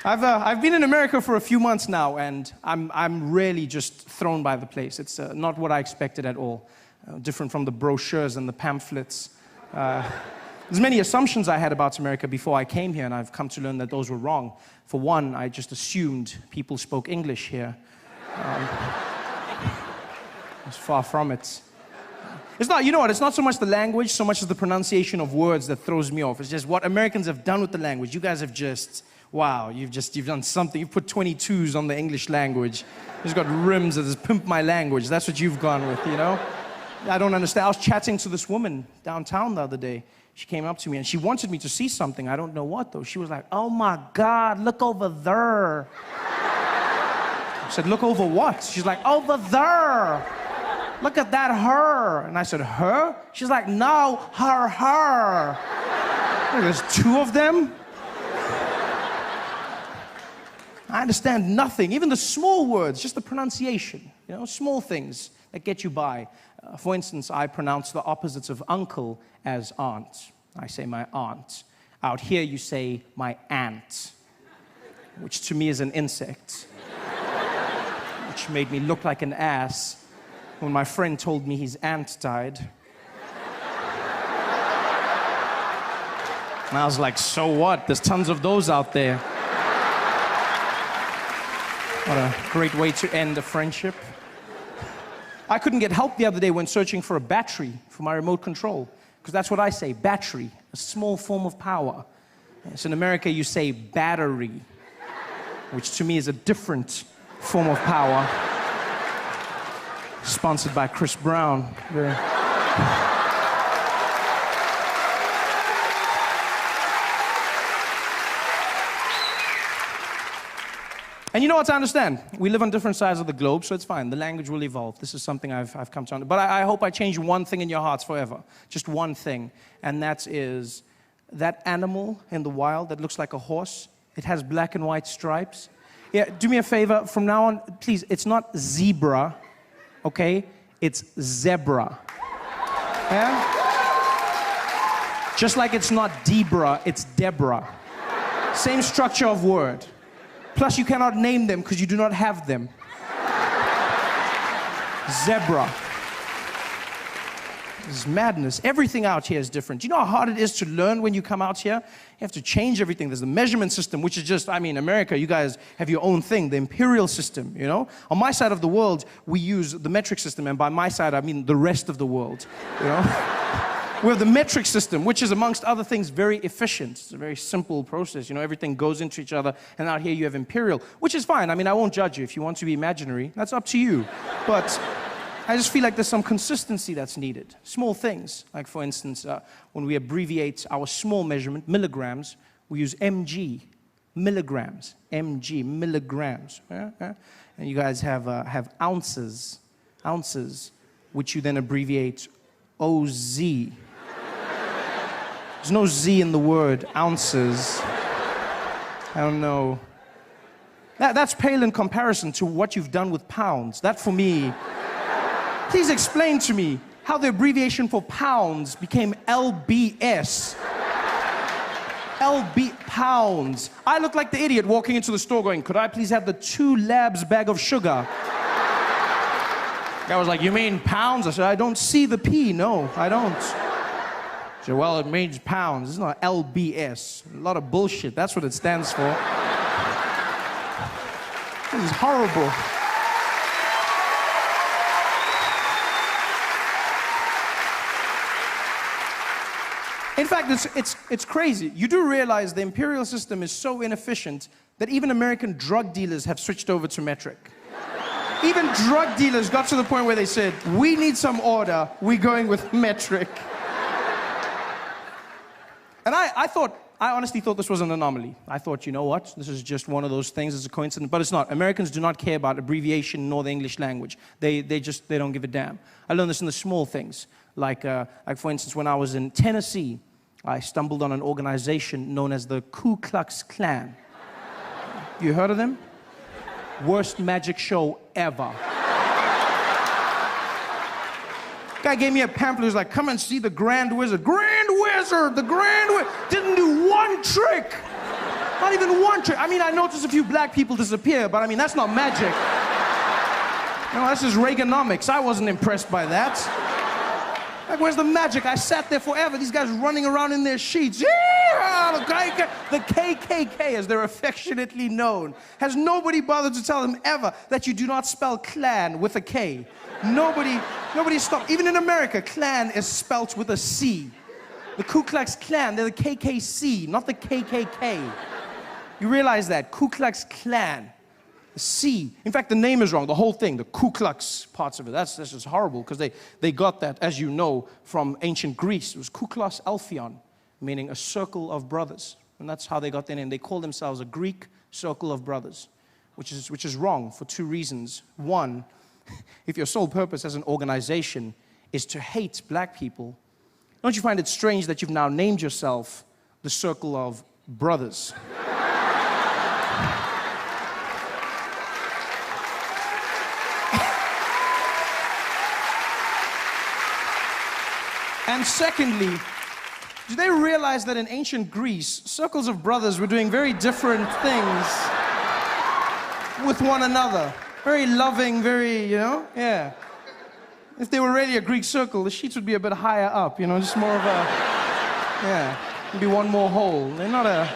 I've been in America for a few months now, and I'm really just thrown by the place. It's not what I expected at all. Different from the brochures and the pamphlets. There's many assumptions I had about America before I came here, and I've come to learn that those were wrong. For one, I just assumed people spoke English here. It's far from it. It's not, you know what, it's not so much the language, so much as the pronunciation of words that throws me off. It's just what Americans have done with the language. You guys have just, wow, you've done something. You've put 22s on the English language. You've got rims that says, pimp my language. That's what you've gone with, you know? I don't understand. I was chatting to this woman downtown the other day. She came up to me and she wanted me to see something. I don't know what though. She was like, oh my God, look over there. I said, look over what? She's like, over there. Look at that her. And I said, her? She's like, no, her. There's two of them? I understand nothing, even the small words, just the pronunciation, you know, small things that get you by. For instance, I pronounce the opposites of uncle as aunt. I say my aunt. Out here you say my aunt, which to me is an insect, which made me look like an ass when my friend told me his aunt died. And I was like, so what? There's tons of those out there. What a great way to end a friendship. I couldn't get help the other day when searching for a battery for my remote control, because that's what I say, battery, a small form of power. Yes, in America, you say battery, which to me is a different form of power. Sponsored by Chris Brown. And you know what, I understand. We live on different sides of the globe, so it's fine. The language will evolve. This is something I've come to understand. But I hope I change one thing in your hearts forever. Just one thing. And that is that animal in the wild that looks like a horse. It has black and white stripes. Yeah, do me a favor. From now on, please, it's not zebra, okay? It's zebra. Yeah? Just like it's not Debra, it's Deborah. Same structure of word. Plus, you cannot name them because you do not have them. Zebra. This is madness. Everything out here is different. Do you know how hard it is to learn when you come out here? You have to change everything. There's the measurement system, which is just, I mean, America, you guys have your own thing, the imperial system, you know? On my side of the world, we use the metric system, and by my side, I mean the rest of the world, you know? We have the metric system, which is, amongst other things, very efficient. It's a very simple process. You know, everything goes into each other. And out here you have imperial, which is fine. I mean, I won't judge you. If you want to be imaginary, that's up to you. But I just feel like there's some consistency that's needed. Small things. Like, for instance, when we abbreviate our small measurement, milligrams, we use mg, milligrams. Mg, milligrams. Yeah? And you guys have ounces, which you then abbreviate OZ. There's no Z in the word, ounces. I don't know. That's pale in comparison to what you've done with pounds. That for me, please explain to me how the abbreviation for pounds became LBS. LB, pounds. I look like the idiot walking into the store going, could I please have the 2 labs bag of sugar? Guy was like, you mean pounds? I said, I don't see the P, no, I don't. He said, well, it means pounds. It's not LBS. A lot of bullshit. That's what it stands for. This is horrible. In fact, it's crazy. You do realize the imperial system is so inefficient that even American drug dealers have switched over to metric. Even drug dealers got to the point where they said, we need some order, we're going with metric. And I honestly thought this was an anomaly. I thought, you know what, this is just one of those things, it's a coincidence, but it's not. Americans do not care about abbreviation nor the English language. They don't give a damn. I learned this in the small things. Like for instance, when I was in Tennessee, I stumbled on an organization known as the Ku Klux Klan. You heard of them? Worst magic show ever. Guy gave me a pamphlet. He was like, come and see the Grand Wizard. Grand Wizard! The Grand Wizard! Didn't do one trick! Not even one trick. I mean, I noticed a few black people disappear, but I mean, that's not magic. No, that's just Reaganomics. I wasn't impressed by that. Like, where's the magic? I sat there forever. These guys running around in their sheets. Yeah, the KKK, as they're affectionately known. Has nobody bothered to tell them ever that you do not spell clan with a K? Nobody stopped. Even in America, clan is spelt with a C. The Ku Klux Klan, they're the KKC, not the KKK. You realize that? Ku Klux Klan. The C. In fact, the name is wrong, the whole thing, the Ku Klux parts of it. That's just horrible, because they got that, as you know, from ancient Greece. It was Kuklos Alphion, meaning a circle of brothers. And that's how they got their name. They call themselves a Greek circle of brothers, which is wrong for two reasons. One, if your sole purpose as an organization is to hate black people, don't you find it strange that you've now named yourself the Circle of Brothers? And secondly, do they realize that in ancient Greece, circles of brothers were doing very different things with one another? Very loving, very, yeah. If they were really a Greek circle, the sheets would be a bit higher up, just more of a, yeah, maybe one more hole. They're not a